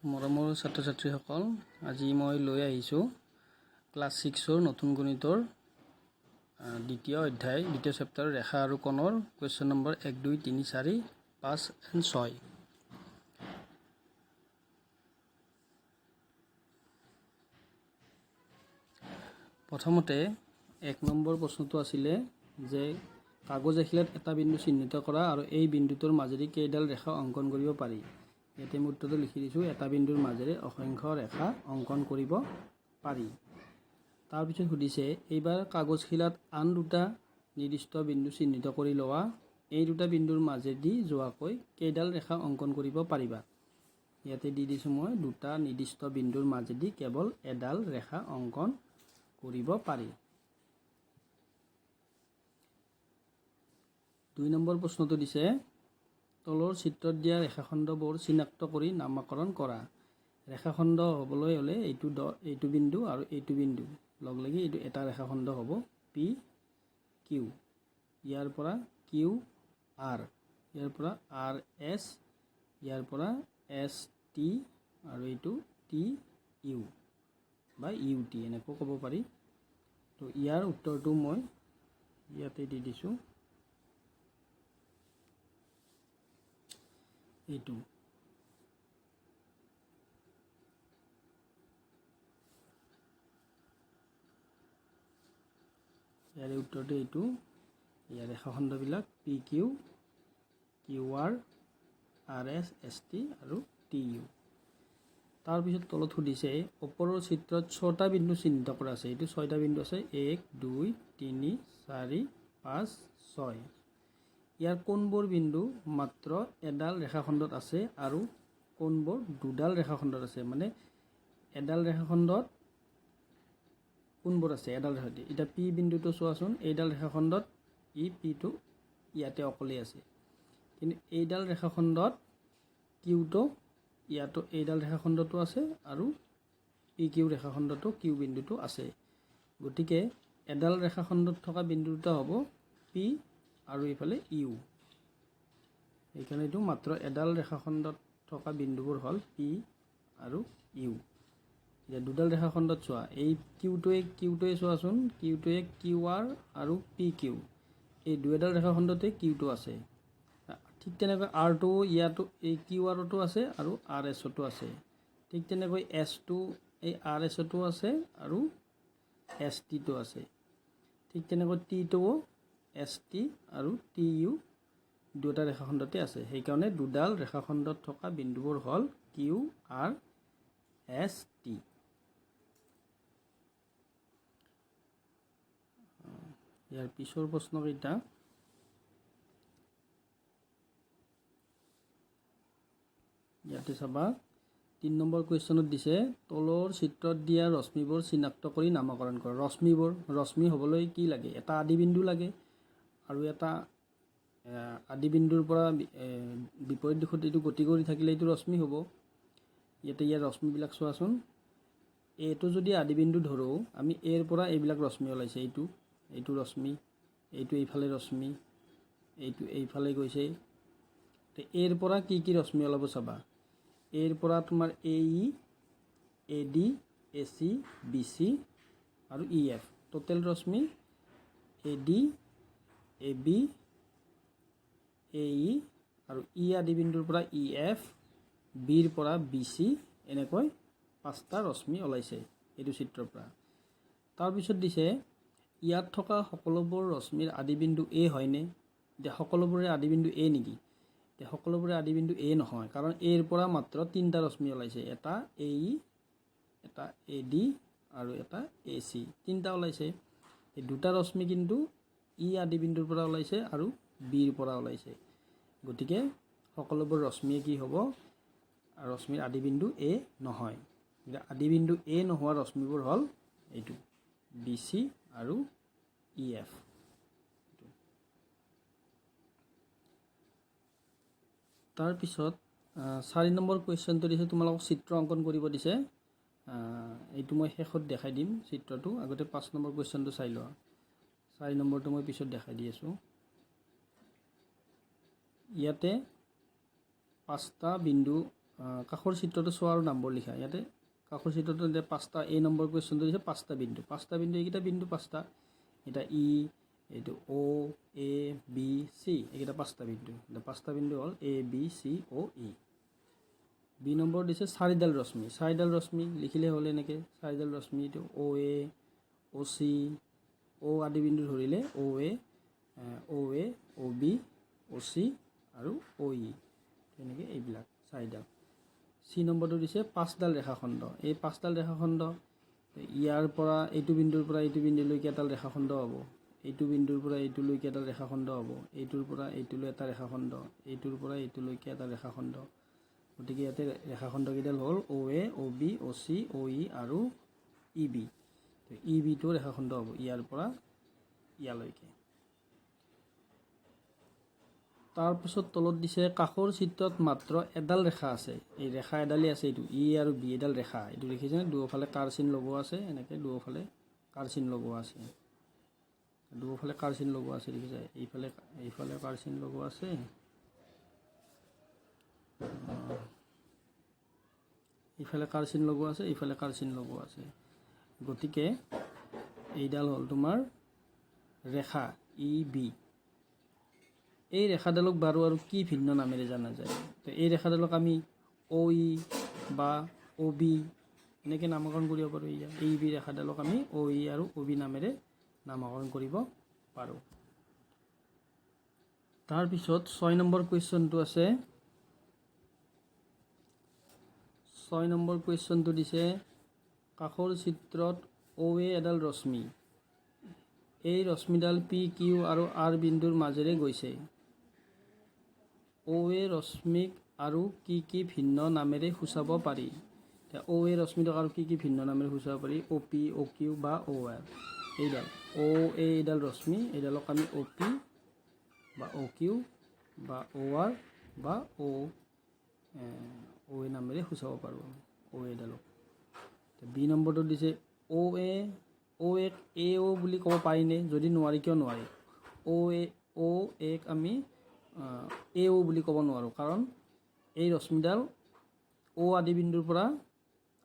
মৰমৰ ছাত্ৰ ছাত্ৰীসকল, আজি মই লৈ আহিছোঁ ক্লাছ 6ৰ নতুন গণিতৰ দ্বিতীয় অধ্যায় দ্বিতীয় চেপ্টাৰ ৰেখা আৰু কোণৰ কুৱেশ্যন নম্বৰ 1, 2, 3, 4, 5 and 6। প্ৰথমতে 1 নম্বৰ প্ৰশ্নটো আছিলে যে কাগজ এখিলাত এটা বিন্দু চিহ্নিত কৰা আৰু এই বিন্দুটোৰ মাজেদি কেইডাল ৰেখা অংকন কৰিব পাৰি। ইয়াতে মই উত্তৰটো লিখি দিছোঁ, এটা বিন্দুৰ মাজেৰে অসংখ্য ৰেখা অংকন কৰিব পাৰি। তাৰপিছত সুধিছে, এইবাৰ কাগজখিলাত আন দুটা নিৰ্দিষ্ট বিন্দু চিহ্নিত কৰি লোৱা, এই দুটা বিন্দুৰ মাজেদি যোৱাকৈ কেইডাল ৰেখা অংকন কৰিব পাৰিবা। ইয়াতে দি দিছোঁ মই দুটা নিৰ্দিষ্ট বিন্দুৰ মাজেদি কেৱল এডাল ৰেখা অংকন কৰিব পাৰি। 2 নম্বৰ প্ৰশ্নটো দিছে, তলৰ চিত্ৰত দিয়া ৰেখাখণ্ডবোৰ চিনাক্ত কৰি নামকৰণ কৰা। ৰেখাখণ্ড হ'বলৈ হ'লে এইটো বিন্দু আৰু এইটো বিন্দু লগ লাগি এইটো এটা ৰেখাখণ্ড হ'ব পি কিউ। ইয়াৰ পৰা কিউ আৰ, ইয়াৰ পৰা আৰ এছ, ইয়াৰ পৰা এছ টি আৰু এইটো টি ইউ বা ইউ টি এনেকৈ ক'ব পাৰি। তো ইয়াৰ উত্তৰটো মই ইয়াতে দি দিছোঁ, এইটো। ইয়াৰে উত্তৰটো এইটো। ইয়াৰ ৰেখাখণ্ডবিলাক P Q, Q R, R S, S T আৰু টি ইউ। তাৰপিছত তলত সুধিছে, ওপৰৰ চিত্ৰত 6টা বিন্দু চিহ্নিত কৰা আছে। এইটো 6টা বিন্দু আছে, 1, 2, 3, 4, 5, 6। ইয়াৰ কোনবোৰ বিন্দু মাত্ৰ এডাল ৰেখাখণ্ডত আছে আৰু কোনবোৰ দুডাল ৰেখাখণ্ডত আছে। মানে এডাল ৰেখাখণ্ডত কোনবোৰ আছে এডাল ৰেখাখণ্ডত। এতিয়া পি বিন্দুটো চোৱাচোন, এইডাল ৰেখাখণ্ডত পিটো ইয়াতে অকলেই আছে, কিন্তু এইডাল ৰেখাখণ্ডত কিউটো ইয়াতো এইডাল ৰেখাখণ্ডটো আছে আৰু পি কিউ ৰেখাখণ্ডটো কিউ বিন্দুটো আছে। গতিকে এডাল ৰেখাখণ্ডত থকা বিন্দু দুটা হ'ব পি আৰু এইফালে ইউ। সেইকাৰণে এইটো মাত্ৰ এডাল ৰেখাখণ্ডত থকা বিন্দুবোৰ হ'ল পি আৰু ইউ। এতিয়া দুডাল ৰেখাখণ্ডত চোৱা, এই কিউটোৱে চোৱাচোন, কিউটোৱে কিউ আৰ আৰু পি কিউ, এই দুইডাল ৰেখাখণ্ডতে কিউটো আছে। ঠিক তেনেকৈ আৰটো ইয়াতো এই কিউ আৰতো আছে আৰু আৰ এছতো আছে। ঠিক তেনেকৈ এছটো এই আৰ এছতো আছে আৰু এছ টিটো আছে। ঠিক তেনেকৈ টিটোও এছ টি আৰু টি ইউ দুটা ৰেখাখণ্ডতে আছে। সেইকাৰণে দুডাল ৰেখাখণ্ডত থকা বিন্দুবোৰ হ'ল কিউ আৰ এছ টি। ইয়াৰ পিছৰ প্ৰশ্নকেইটা, ইয়াতে চাবা 3 নম্বৰ কুৱেশ্যনত দিছে, তলৰ চিত্ৰত দিয়া ৰশ্মিবোৰ চিনাক্ত কৰি নামকৰণ কৰা। ৰশ্মি হ'বলৈ কি লাগে? এটা আদি বিন্দু লাগে আৰু এটা আদি বিন্দুৰ পৰা বিপৰীত দিশত এইটো গতি কৰি থাকিলে এইটো ৰশ্মি হ'ব। ইয়াৰ ৰশ্মিবিলাক চোৱাচোন, এইটো যদি আদি বিন্দু ধৰোঁ, আমি এৰ পৰা এইবিলাক ৰশ্মি ওলাইছে, এইটো ৰশ্মি, এইটো এইফালে ৰশ্মি, এইটো এইফালে গৈছে। এৰ পৰা কি কি ৰশ্মি ওলাব চাবা। এৰ পৰা তোমাৰ A E, A D, A C, B C আৰু ই এফ। টোটেল ৰশ্মি A D, A B, A E আৰু ই আদি বিন্দুৰ পৰা ই এফ, বিৰ পৰা বি চি, এনেকৈ 5টা ৰশ্মি ওলাইছে এইটো চিত্ৰৰ পৰা। তাৰপিছত দিছে, ইয়াত থকা সকলোবোৰ ৰশ্মিৰ আদি বিন্দু এ হয়নে? এতিয়া সকলোবোৰে আদি বিন্দু এ নেকি? এতিয়া সকলোবোৰে আদি বিন্দু এ নহয়, কাৰণ এৰ পৰা মাত্ৰ 3টা ৰশ্মি ওলাইছে, এটা এ ই, এটা এ ডি আৰু এটা এ চি, 3টা ওলাইছে। এই দুটা ৰশ্মি কিন্তু ই আদি বিন্দুৰ পৰা ওলাইছে আৰু বিৰ পৰা ওলাইছে। গতিকে সকলোবোৰ ৰশ্মিয়ে কি হ'ব? ৰশ্মিৰ আদি বিন্দু এ নহয়। আদি বিন্দু এ নোহোৱা ৰশ্মিবোৰ হ'ল এইটো বি চি আৰু ই এফ। তাৰপিছত 4 নম্বৰ কুৱেশ্যনটো দিছে, তোমালোকক চিত্ৰ অংকন কৰিব দিছে। এইটো মই শেষত দেখাই দিম চিত্ৰটো, আগতে 5 নম্বৰ কুৱেশ্যনটো চাই লোৱা। 4 নম্বৰটো মই পিছত দেখাই দি আছোঁ। ইয়াতে 5টা বিন্দু কাষৰ চিত্ৰটো চোৱা আৰু নম্বৰ লিখা ইয়াতে কাষৰ চিত্ৰটো এতিয়া 5টা এই নম্বৰ কুৱেশ্যনটো দিছে 5টা বিন্দু এইকেইটা বিন্দু 5টা এটা ই এইটো অ এ বি চি এইকেইটা 5টা বিন্দু এটা 5টা বিন্দু হ'ল A B C O E B number দিছে 4ডাল ৰশ্মি লিখিলে হ'ল এনেকৈ 4ডাল ৰশ্মি এইটো অ এ অ চি অ আদি বিন্দু ধৰিলে অ এ অ বি অ চি আৰু অ ই তেনেকৈ এইবিলাক 4ডাল চি নম্বৰটো দিছে 5ডাল ৰেখাখণ্ড এই 5ডাল ৰেখাখণ্ড ইয়াৰ পৰা এইটো বিন্দুৰ পৰা এইটো বিন্দুলৈকে এডাল ৰেখাখণ্ড হ'ব এইটো বিন্দুৰ পৰা এইটোলৈকে এডাল ৰেখাখণ্ড হ'ব এইটোৰ পৰা এইটোলৈ এটা ৰেখাখণ্ড এইটোৰ পৰা এইটোলৈকে এটা ৰেখাখণ্ড গতিকে ইয়াতে ৰেখাখণ্ডকেইডাল হ'ল অ এ অ বি অ চি অ ই আৰু ই বি ই বিটো ৰেখাখণ্ড হ'ব ইয়াৰ পৰা ইয়ালৈকে তাৰপিছত তলত দিছে কাষৰ চিত্ৰত মাত্ৰ এডাল ৰেখা আছে এই ৰেখা এডালেই আছে এইটো ই আৰু বি এডাল ৰেখা এইটো দেখিছেনে দুয়োফালে কাৰ চিন লগোৱা আছে এনেকৈ দুয়োফালে কাৰ চিন লগোৱা আছে দেখিছে এইফালে কাৰ চিন লগোৱা আছে এইফালে কাৰ চিন লগোৱা আছে এইফালে কাৰ চিন লগোৱা আছে গতিকে এইডাল হ'ল তোমাৰ ৰেখা ই বি এই ৰেখাডালক বাৰু আৰু কি ভিন্ন নামেৰে জনা যায় তো এই ৰেখাডালক আমি অ ই বা অ বি এনেকৈ নামকৰণ কৰিব পাৰোঁ এই বি ৰেখাডালক আমি অ ই আৰু অ বি নামেৰে নামকৰণ কৰিব পাৰোঁ তাৰপিছত 6 নম্বৰ কুৱেশ্যনটো আছে 6 নম্বৰ কুৱেশ্যনটো দিছে কাষৰ চিত্ৰত অ এ এডাল ৰশ্মি এই ৰশ্মিডাল পি কিউ আৰু আৰ বিন্দুৰ মাজেৰে গৈছে অ এ ৰশ্মিক আৰু কি ভিন্ন নামেৰে সূচাব পাৰি অ এ ৰশ্মিটোক আৰু কি ভিন্ন নামেৰে সূচাব পাৰি অ পি অ কিউ বা অ আৰ এইডাল অ এ এইডাল ৰশ্মি এইডালক আমি অ পি বা অ কিউ বা অ আৰ বা অ এ নামেৰে সূচাব পাৰোঁ অ এডালক বি নম্বৰটো দিছে অ এক এ অ বুলি ক'ব পাৰিনে যদি নোৱাৰি কিয় নোৱাৰি অ এক আমি এ অ বুলি ক'ব নোৱাৰোঁ কাৰণ এই ৰশ্মিডাল অ আদি বিন্দুৰ পৰা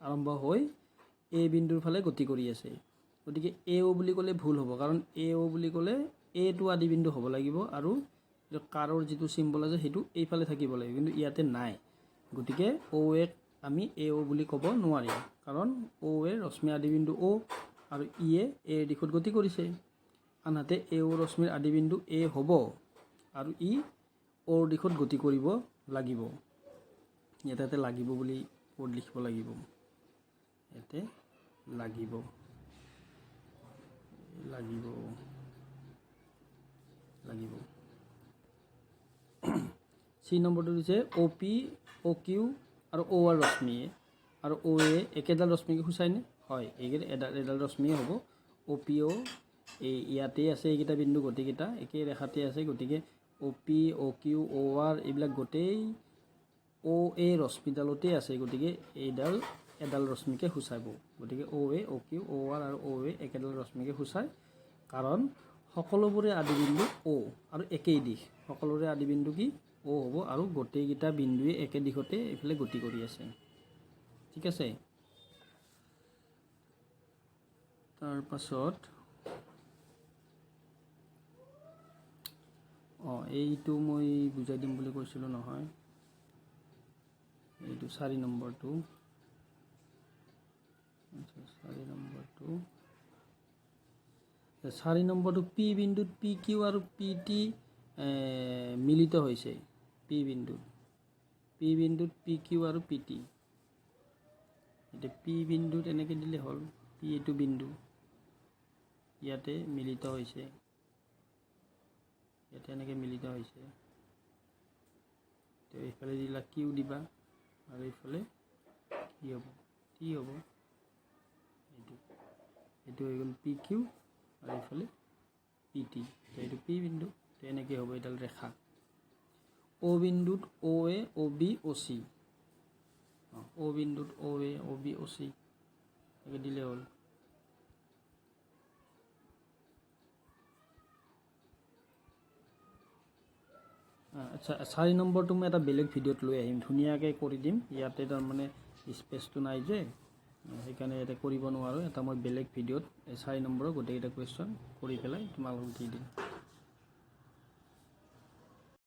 আৰম্ভ হৈ এ বিন্দুৰ ফালে গতি কৰি আছে গতিকে এ অ বুলি ক'লে ভুল হ'ব কাৰণ এ অ বুলি ক'লে এটো আদি বিন্দু হ'ব লাগিব আৰু কাৰৰ যিটো চিম্বল আছে সেইটো এইফালে থাকিব লাগিব কিন্তু ইয়াতে নাই গতিকে অ এক আমি এ অ বুলি ক'ব নোৱাৰিম কাৰণ অ এ ৰশ্মি আদি বিন্দু অ আৰু ইয়ে এ দিশত গতি কৰিছে আনহাতে এ অ ৰশ্মিৰ আদি বিন্দু এ হ'ব আৰু ই অ'ৰ দিশত গতি কৰিব লাগিব ইয়াতে লাগিব বুলি ক'ত লিখিব লাগিব ইয়াতে লাগিব চি নম্বৰটো দিছে অ পি অ কিউ আৰু অ আৰ ৰশ্মিয়ে আৰু অ এ একেডাল ৰশ্মিকে সূচায়নে হয় এইকেইটা এডাল ৰশ্মিয়ে হ'ব অ পি অ এই ইয়াতেই আছে এইকেইটা বিন্দু গোটেইকেইটা একে ৰেখাতে আছে গতিকে অ পি অ কিউ অ আৰ এইবিলাক গোটেই অ এ ৰশ্মিডালতেই আছে গতিকে এইডাল এডাল ৰশ্মিকে সূচাব গতিকে অ এ অ কিউ অ আৰ আৰু অ এ একেডাল ৰশ্মিকে সূচায় কাৰণ সকলোবোৰে আদি বিন্দু অ আৰু একেই দিশ সকলোৰে আদি বিন্দু কি অ হ'ব আৰু গোটেইকেইটা বিন্দুৱে একে দিশতে এইফালে গতি কৰি আছে ঠিক আছে তাৰপাছত এইটো মই বুজাই দিম বুলি কৈছিলোঁ নহয় এইটো 4 নম্বৰটো 4 নম্বৰটো পি বিন্দুত পি কিউ আৰু পি টি মিলিত হৈছে পি বিন্দুত পি কিউ আৰু পি টি এতিয়া পি বিন্দুত এনেকৈ দিলে হ'ল পি এইটো বিন্দু ইয়াতে মিলিত হৈছে ইয়াতে এনেকৈ মিলিত হৈছে তো এইফালে দিলা কিউ দিবা আৰু এইফালে কি হ'ব টি হ'ব এইটো হৈ গ'ল পি কিউ আৰু এইফালে পি টি এইটো পি বিন্দু তো এনেকৈ হ'ব এডাল ৰেখা অ বিন্দুত অ এ অ বি অ চি অ বিন্দুত অ এ অ বি অ চি এনেকৈ দিলে হ'ল আচ্ছা 4 নম্বৰটো মই এটা বেলেগ ভিডিঅ'ত লৈ আহিম, ধুনীয়াকৈ কৰি দিম। ইয়াতে তাৰমানে স্পেচটো নাই যে, সেইকাৰণে ইয়াতে কৰিব নোৱাৰোঁ। এটা মই বেলেগ ভিডিঅ'ত 4 নম্বৰৰ গোটেইকেইটা কুৱেশ্যন কৰি পেলাই তোমালোকক দি দিম।